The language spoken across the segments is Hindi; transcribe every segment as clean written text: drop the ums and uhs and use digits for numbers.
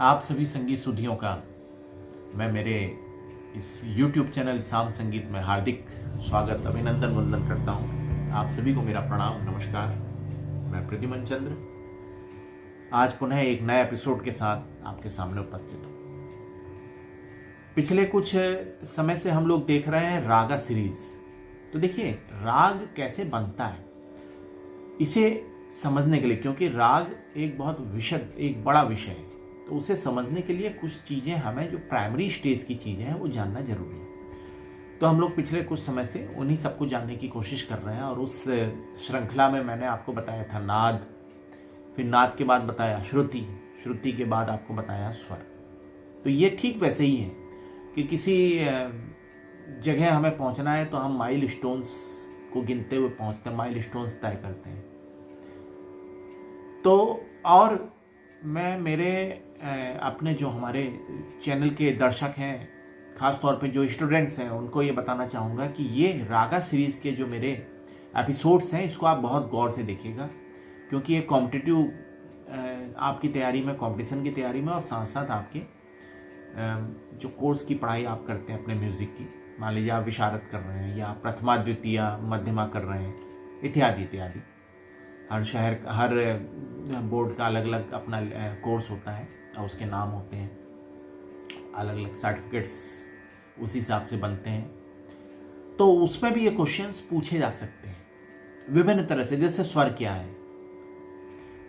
आप सभी संगीत सुधियों का मैं मेरे इस YouTube चैनल साम संगीत में हार्दिक स्वागत अभिनंदन वंदन करता हूँ। आप सभी को मेरा प्रणाम नमस्कार। मैं प्रद्युमन चंद्र आज पुनः एक नए एपिसोड के साथ आपके सामने उपस्थित हूँ। पिछले कुछ समय से हम लोग देख रहे हैं रागा सीरीज। तो देखिए राग कैसे बनता है इसे समझने के लिए, क्योंकि राग एक बहुत विशद एक बड़ा विषय है, तो उसे समझने के लिए कुछ चीज़ें हमें जो प्राइमरी स्टेज की चीज़ें हैं वो जानना जरूरी है। तो हम लोग पिछले कुछ समय से उन्हीं सबको जानने की कोशिश कर रहे हैं। और उस श्रृंखला में मैंने आपको बताया था नाद, फिर नाद के बाद बताया श्रुति, श्रुति के बाद आपको बताया स्वर। तो ये ठीक वैसे ही है कि किसी जगह हमें पहुंचना है तो हम माइल स्टोन्स को गिनते हुए पहुंचते हैं, माइल स्टोन्स तय करते हैं। तो और मैं मेरे अपने जो हमारे चैनल के दर्शक हैं, खास तौर पे जो स्टूडेंट्स हैं, उनको ये बताना चाहूँगा कि ये रागा सीरीज़ के जो मेरे एपिसोड्स हैं इसको आप बहुत गौर से देखिएगा, क्योंकि ये कॉम्पिटिटिव आपकी तैयारी में, कंपटीशन की तैयारी में और साथ साथ आपके जो कोर्स की पढ़ाई आप करते हैं अपने म्यूज़िक की, मान लीजिए आप विशारद कर रहे हैं या प्रथमा द्वितीया मध्यमा कर रहे हैं इत्यादि इत्यादि। हर शहर हर बोर्ड का अलग अलग अपना कोर्स होता है और उसके नाम होते हैं, अलग अलग सर्टिफिकेट्स उसी हिसाब से बनते हैं। तो उसमें भी ये क्वेश्चंस पूछे जा सकते हैं विभिन्न तरह से, जैसे स्वर क्या है,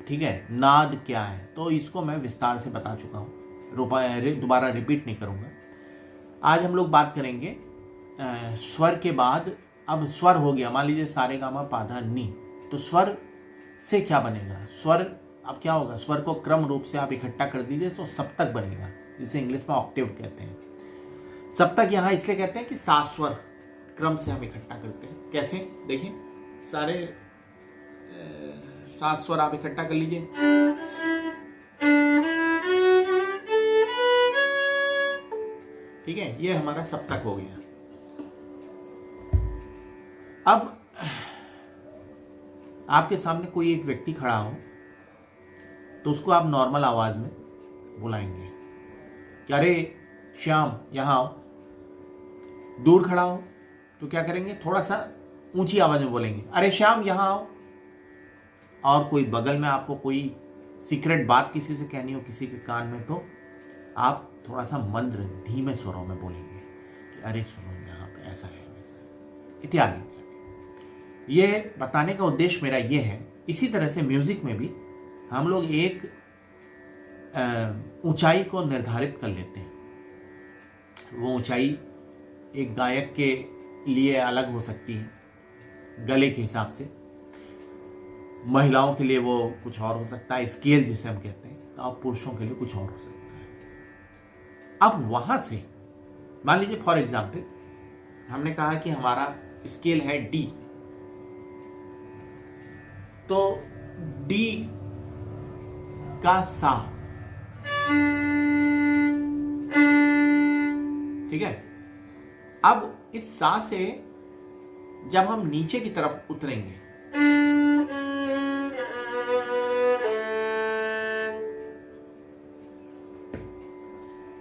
ठीक है, नाद क्या है, तो इसको मैं विस्तार से बता चुका हूँ, दोबारा रिपीट नहीं करूँगा। आज हम लोग बात करेंगे स्वर के बाद। अब स्वर हो गया, मान लीजिए सारे गामा पाधा नी, तो स्वर से क्या बनेगा? स्वर अब क्या होगा? स्वर को क्रम रूप से आप इकट्ठा कर दीजिए तो सप्तक बनेगा, जिसे इंग्लिश में ऑक्टेव कहते हैं। सप्तक यहाँ इसलिए कहते हैं कि 7 स्वर क्रम से हम इकट्ठा करते हैं। कैसे? देखिए सारे 7 स्वर आप इकट्ठा कर लीजिए। ठीक है, ये हमारा सप्तक हो गया। अब आपके सामने कोई एक व्यक्ति खड़ा हो तो उसको आप नॉर्मल आवाज में बुलाएंगे कि अरे श्याम यहाँ आओ। दूर खड़ा हो तो क्या करेंगे? थोड़ा सा ऊंची आवाज में बोलेंगे, अरे श्याम यहाँ आओ। और कोई बगल में आपको कोई सीक्रेट बात किसी से कहनी हो किसी के कान में, तो आप थोड़ा सा मंद्र धीमे स्वरों में बोलेंगे कि अरे सुनो यहाँ पे ऐसा है वैसा है इत्यादि। ये बताने का उद्देश्य मेरा ये है। इसी तरह से म्यूजिक में भी हम लोग एक ऊंचाई को निर्धारित कर लेते हैं। वो ऊंचाई एक गायक के लिए अलग हो सकती है गले के हिसाब से, महिलाओं के लिए वो कुछ और हो सकता है, स्केल जिसे हम कहते हैं, तो अब पुरुषों के लिए कुछ और हो सकता है। अब वहां से मान लीजिए फॉर एग्जाम्पल हमने कहा कि हमारा स्केल है डी, तो डी का सा, ठीक है। अब इस सा से जब हम नीचे की तरफ उतरेंगे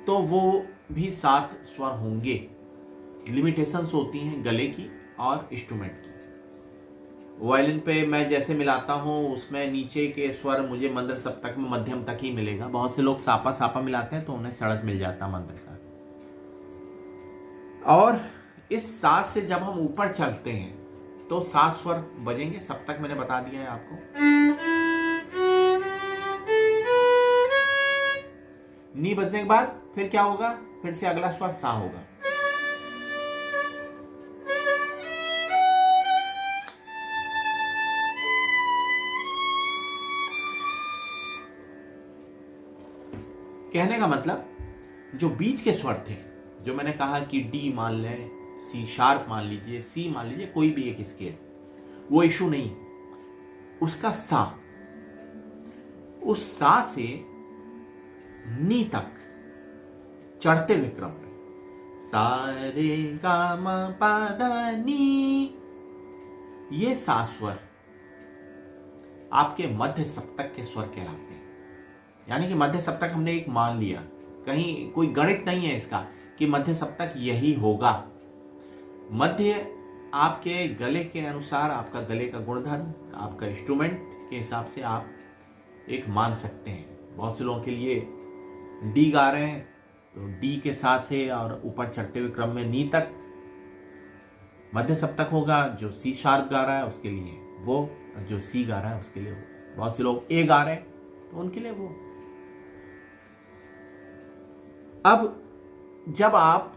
तो वो भी 7 स्वर होंगे। लिमिटेशंस होती हैं गले की और इंस्ट्रूमेंट की। वायलिन पे मैं जैसे मिलाता हूँ उसमें नीचे के स्वर मुझे मंद्र सप्तक में मध्यम तक ही मिलेगा। बहुत से लोग सापा सापा मिलाते हैं तो उन्हें सड़क मिल जाता मंद्र का। और इस 7 से जब हम ऊपर चलते हैं तो 7 स्वर बजेंगे। सप्तक मैंने बता दिया है आपको। नी बजने के बाद फिर क्या होगा? फिर से अगला स्वर सा होगा। कहने का मतलब जो बीच के स्वर थे, जो मैंने कहा कि डी मान लें, सी शार्प मान लीजिए, सी मान लीजिए, कोई भी एक स्केल, वो इशू नहीं। उसका सा, उस सा से नी तक चढ़ते हुए क्रम में सारे गामा पादा नी, ये 7 स्वर आपके मध्य सप्तक के स्वर कहलाते हैं। यानी कि मध्य सप्तक हमने एक मान लिया, कहीं कोई गणित नहीं है इसका कि मध्य सप्तक यही होगा। मध्य आपके गले के अनुसार, आपका गले का गुणधर्म, आपका इंस्ट्रूमेंट के हिसाब से आप एक मान सकते हैं। बहुत से लोगों के लिए डी गा रहे हैं तो डी के साथ से और ऊपर चढ़ते हुए क्रम में नी तक मध्य सप्तक होगा। जो सी शार्प गा रहा है उसके लिए वो, जो सी गा रहा है उसके लिए वो। बहुत से लोग ए गा रहे हैं तो उनके लिए वो। अब जब आप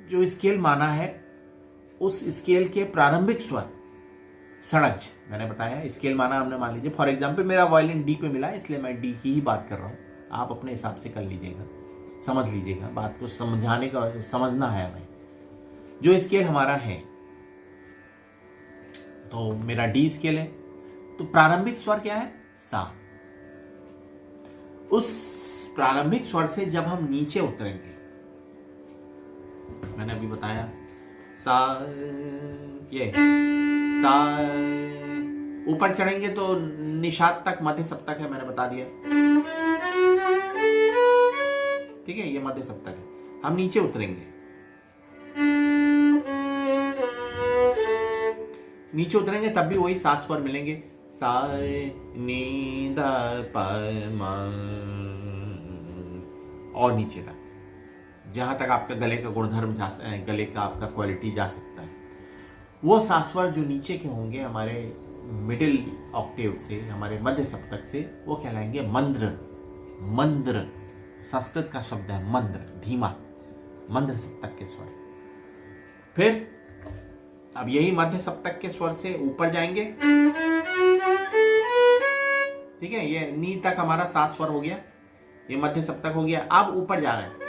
जो स्केल माना है उस स्केल के प्रारंभिक स्वर षड्ज, मैंने बताया स्केल माना हमने, मान लीजिए फॉर एग्जांपल मेरा वायलिन डी पे मिला है इसलिए मैं डी की ही बात कर रहा हूं, आप अपने हिसाब से कर लीजिएगा, समझ लीजिएगा, बात को समझाने का, समझना है हमें। जो स्केल हमारा है तो मेरा डी स्केल है, तो प्रारंभिक स्वर क्या है? सा। उस प्रारंभिक स्वर से जब हम नीचे उतरेंगे, मैंने अभी बताया सा, ये सा, ऊपर चढ़ेंगे तो निषाद तक मध्य सप्तक है, मैंने बता दिया, ठीक है, ये मध्य सप्तक है। हम नीचे उतरेंगे, नीचे उतरेंगे तब भी वही 7 स्वर मिलेंगे, सा नी द प म, और नीचे तक, जहां तक आपका गले का गुणधर्म गले का आपका क्वालिटी जा सकता है। वो 7 स्वर जो नीचे के होंगे हमारे मिडिल ऑक्टेव से, हमारे मध्य सप्तक से, वो कहलाएंगे मंद्र। मंद्र संस्कृत का शब्द है मंद्र, धीमा, मंद्र सप्तक के स्वर। फिर अब यही मध्य सप्तक के स्वर से ऊपर जाएंगे, ठीक है, ये नी तक हमारा 7 स्वर हो गया, ये मध्य सप्तक हो गया। अब ऊपर जा रहे हैं,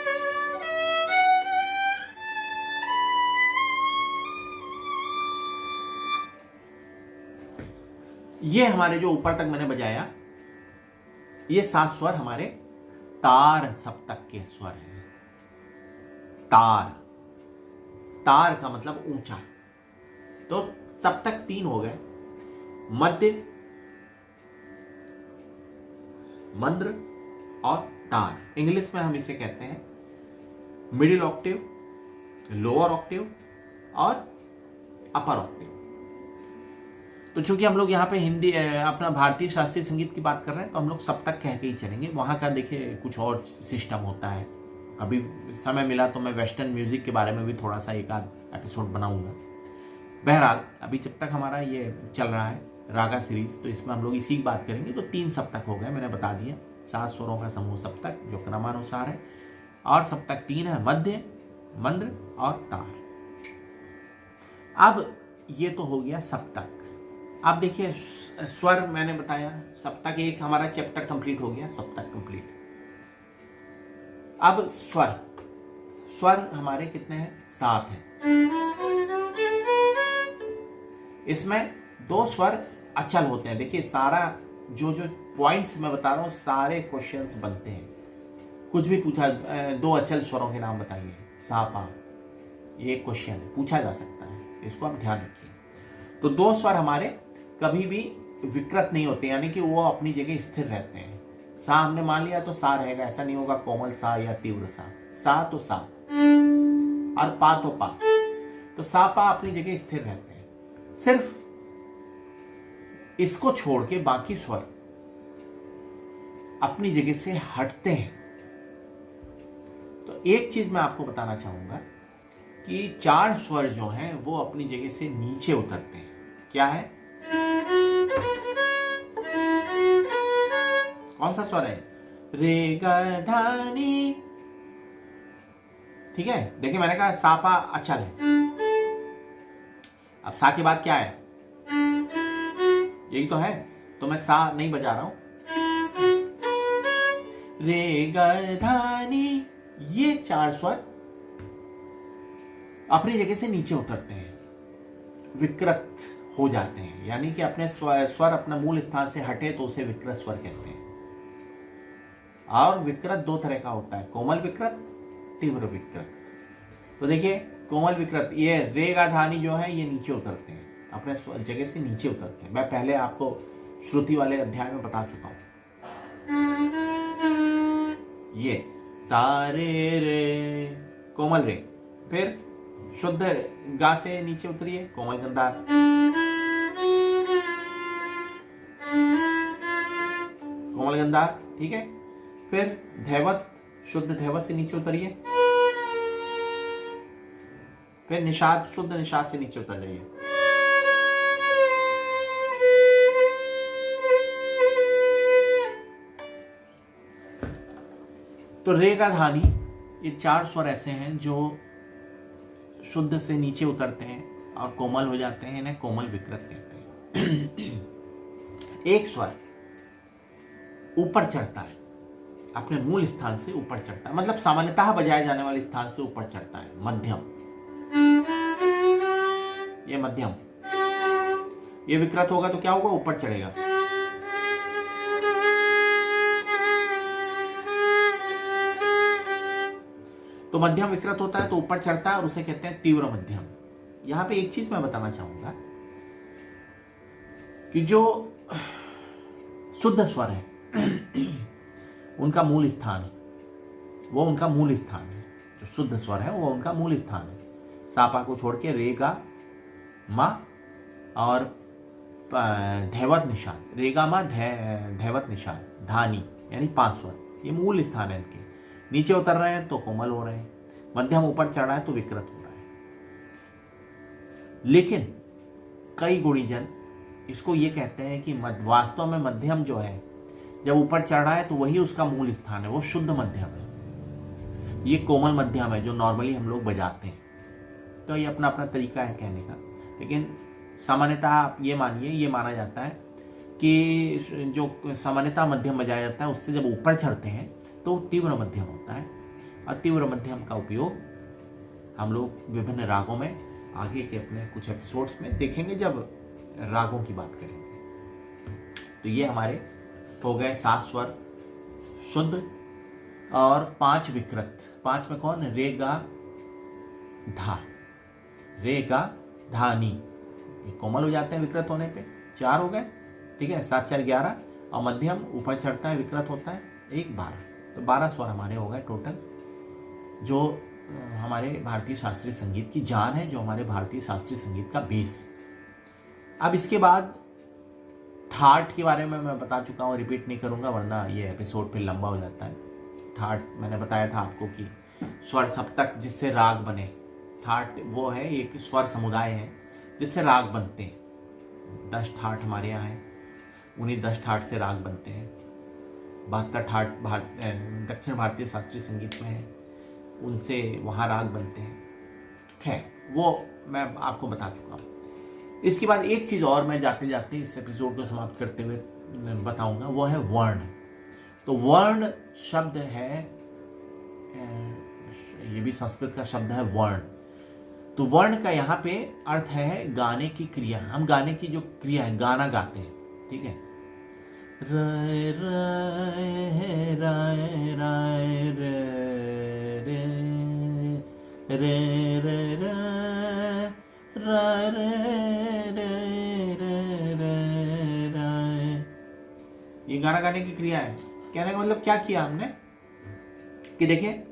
ये हमारे जो ऊपर तक मैंने बजाया, ये 7 स्वर हमारे तार सप्तक के स्वर हैं। तार, तार का मतलब ऊंचा। तो सप्तक 3 हो गए, मध्य, मंद्र और तार। इंग्लिश में हम इसे कहते हैं मिडिल ऑक्टेव, लोअर ऑक्टेव और अपर ऑक्टेव। तो चूंकि हम लोग यहाँ पे हिंदी अपना भारतीय शास्त्रीय संगीत की बात कर रहे हैं तो हम लोग सप्तक कह के ही चलेंगे। वहाँ का देखिए कुछ और सिस्टम होता है। कभी समय मिला तो मैं वेस्टर्न म्यूजिक के बारे में भी थोड़ा सा एक आध एपिसोड बनाऊंगा। बहरहाल अभी जब तक हमारा ये चल रहा है रागा सीरीज, तो इसमें हम लोग इसी की बात करेंगे। तो 3 सप्तक हो गए, मैंने बता दिया, 7 स्वरों का समूह सप्तक जो क्रमानुसार है, और सप्तक 3 है, मध्य, मंद्र और तार। अब ये तो हो गया सप्तक। अब देखिए स्वर मैंने बताया, सप्तक एक हमारा चैप्टर कंप्लीट हो गया, सप्तक कंप्लीट। अब स्वर, स्वर हमारे कितने हैं? 7 हैं। इसमें 2 स्वर अचल होते हैं। देखिए सारा जो पॉइंट्स मैं बता रहा हूं सारे क्वेश्चंस बनते हैं। कुछ भी पूछा, 2 अचल स्वरों के नाम बताइए, सा पा, ये क्वेश्चन है, पूछा जा सकता है, इसको आप ध्यान रखिए। तो 2 स्वर हमारे कभी भी विकृत नहीं होते, यानी कि वो अपनी जगह स्थिर रहते हैं। सा हमने मान लिया तो सा रहेगा, ऐसा नहीं होगा कोमल सा या तीव्र सा। सा तो सा और पा तो पा। तो सा पा अपनी जगह स्थिर रहते हैं। सिर्फ इसको छोड़ के बाकी स्वर अपनी जगह से हटते हैं। तो एक चीज मैं आपको बताना चाहूंगा कि 4 स्वर जो हैं वो अपनी जगह से नीचे उतरते हैं। क्या है? कौन सा स्वर है? रे गा धा नी। ठीक है, देखिए मैंने कहा सा पा अचल है। अब सा के बाद क्या है? यही तो है, तो मैं सा नहीं बजा रहा हूं। रे गा धा नी, ये 4 स्वर अपनी जगह से नीचे उतरते हैं, विकृत हो जाते हैं। यानी कि अपने स्वर अपना मूल स्थान से हटे तो उसे विकृत स्वर कहते हैं। और विकृत 2 तरह का होता है, कोमल विकृत, तीव्र विकृत। तो देखिए कोमल विकृत, ये रे गा धा नी जो है ये नीचे उतरते हैं, अपने जगह से नीचे उतरते हैं। मैं पहले आपको श्रुति वाले अध्याय में बता चुका हूं। ये सारे रे कोमल रे। फिर शुद्ध गा से नीचे उतरिए, कोमल गंधार, कोमल गंधार, ठीक है। फिर धैवत, शुद्ध धैवत से नीचे उतरिए। फिर निषाद, शुद्ध निषाद से नीचे उतर जाइए। तो रे का धानी, ये 4 स्वर ऐसे हैं जो शुद्ध से नीचे उतरते हैं और कोमल हो जाते हैं, इन्हें कोमल विकृत कहते हैं। एक स्वर ऊपर चढ़ता है, अपने मूल स्थान से ऊपर चढ़ता है, मतलब सामान्यतः बजाए जाने वाले स्थान से ऊपर चढ़ता है। मध्यम, ये मध्यम, ये विकृत होगा तो क्या होगा, ऊपर चढ़ेगा। तो मध्यम विकृत होता है तो ऊपर चढ़ता है और उसे कहते हैं तीव्र मध्यम। यहां पे एक चीज मैं बताना चाहूंगा कि जो शुद्ध स्वर है उनका मूल स्थान है, वो उनका मूल स्थान है। जो शुद्ध स्वर है वो उनका मूल स्थान है। सापा को छोड़ के रे गा मा और धैवत निषाद, रेगा मा धैवत निषाद, धानी, यानी 5 स्वर, ये मूल स्थान है इनके। नीचे उतर रहे हैं तो कोमल हो रहे हैं, मध्यम ऊपर चढ़ रहा है तो विकृत हो रहा है। लेकिन कई गुणीजन इसको ये कहते हैं कि वास्तव में मध्यम जो है जब ऊपर चढ़ रहा है तो वही उसका मूल स्थान है, वो शुद्ध मध्यम है। ये कोमल मध्यम है जो नॉर्मली हम लोग बजाते हैं। तो ये अपना अपना तरीका है कहने का, लेकिन सामान्यतः आप ये मानिए, ये माना जाता है कि जो सामान्यतः मध्यम बजाया जाता है उससे जब ऊपर चढ़ते हैं तो तीव्र मध्यम होता है। और तीव्र मध्यम का उपयोग हम लोग विभिन्न रागों में आगे के अपने कुछ एपिसोड्स में देखेंगे जब रागों की बात करेंगे। तो ये हमारे हो गए 7 स्वर शुद्ध और 5 विकृत। 5 में कौन, रे गा धा, रे गा धा नी, ये कोमल हो जाते हैं विकृत होने पे। 4 हो गए, ठीक है। 7 4 11, और मध्यम ऊपर चढ़ता है विकृत होता है 1 12। तो 12 स्वर हमारे हो गए टोटल, जो हमारे भारतीय शास्त्रीय संगीत की जान है, जो हमारे भारतीय शास्त्रीय संगीत का बेस है। अब इसके बाद ठाट के बारे में मैं बता चुका हूँ, रिपीट नहीं करूंगा वरना ये एपिसोड फिर लंबा हो जाता है। ठाट मैंने बताया था आपको कि स्वर सप्तक जिससे राग बने, ठाट वो है एक स्वर समुदाय है जिससे राग बनते हैं। 10 ठाट हमारे यहाँ है, उन्हीं 10 ठाट से राग बनते हैं। 72 ठाट दक्षिण भारतीय शास्त्रीय संगीत में है, उनसे वहाँ राग बनते हैं। खैर वो मैं आपको बता चुका हूँ। इसके बाद एक चीज़ और मैं जाते जाते इस एपिसोड को समाप्त करते हुए बताऊंगा, वो है वर्ण। तो वर्ण शब्द है, ये भी संस्कृत का शब्द है वर्ण। तो वर्ण का यहाँ पे अर्थ है गाने की क्रिया। हम गाने की जो क्रिया है, गाना गाते हैं, ठीक है। राय राय राय राय रे रे रे रे राय रे रे राय, ये गाना गाने की क्रिया है। कहने का मतलब क्या किया हमने कि देखिए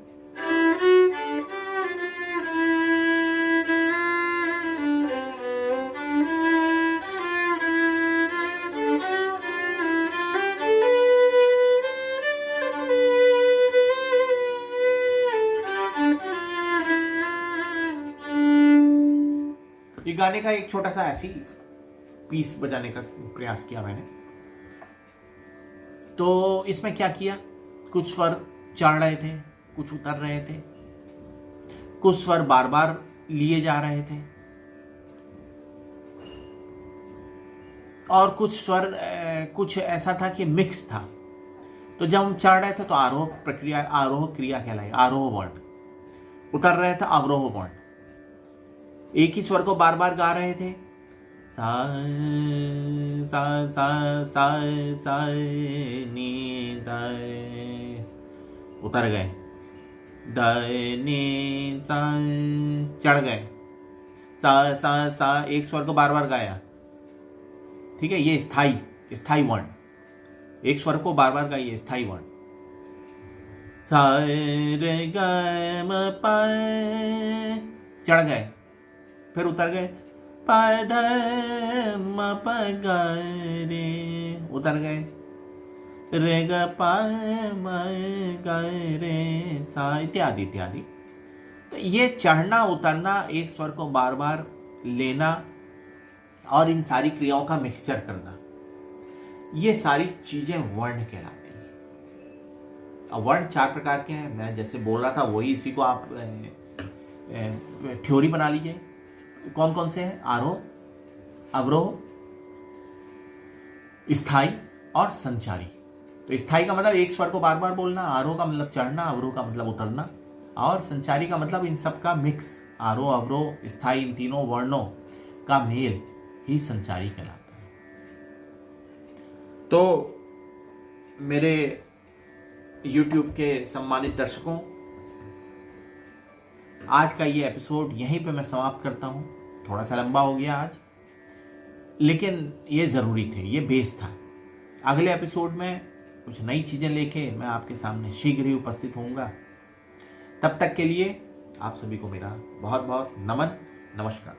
गाने का एक छोटा सा ऐसी पीस बजाने का प्रयास किया मैंने। तो इसमें क्या किया, कुछ स्वर चढ़ रहे थे, कुछ उतर रहे थे, कुछ स्वर बार बार लिए जा रहे थे, और कुछ स्वर कुछ ऐसा था कि मिक्स था। तो जब हम चढ़ रहे थे तो आरोह प्रक्रिया, आरोह क्रिया कहलाई, आरोह वर्ण। उतर रहे थे अवरोह वर्ण। एक ही स्वर को बार बार गा रहे थे, सा सा सा सा सा नी दाए, उतर गए, दाए नी सा, चढ़ गए, सा सा सा, एक स्वर को बार बार गाया, ठीक है। ये स्थाई वर्ण, एक स्वर को बार बार गाइए, स्थाई वर्ण। सा रे ग म प, चढ़ गए, फिर उतर गए, प ध म प ग रे, उतर गए, रे ग प म ग रे सा, इत्यादि इत्यादि। तो ये चढ़ना उतरना, एक स्वर को बार बार लेना और इन सारी क्रियाओं का मिक्सचर करना, ये सारी चीजें वर्ण कहलाती हैं। अब वर्ण 4 प्रकार के हैं, मैं जैसे बोल रहा था वही, इसी को आप थ्योरी बना लीजिए। कौन कौन से हैं? आरोह, अवरोह, स्थाई और संचारी। तो स्थाई का मतलब एक स्वर को बार बार बोलना, आरोह का मतलब चढ़ना, अवरोह का मतलब उतरना, और संचारी का मतलब इन सब का मिक्स, आरोह अवरोह स्थाई, इन तीनों वर्णों का मेल ही संचारी कहलाता है। तो मेरे YouTube के सम्मानित दर्शकों, आज का ये एपिसोड यहीं पे मैं समाप्त करता हूं। थोड़ा सा लंबा हो गया आज, लेकिन ये ज़रूरी थे, ये बेस था। अगले एपिसोड में कुछ नई चीज़ें लेके मैं आपके सामने शीघ्र ही उपस्थित होऊंगा। तब तक के लिए आप सभी को मेरा बहुत बहुत नमन, नमस्कार।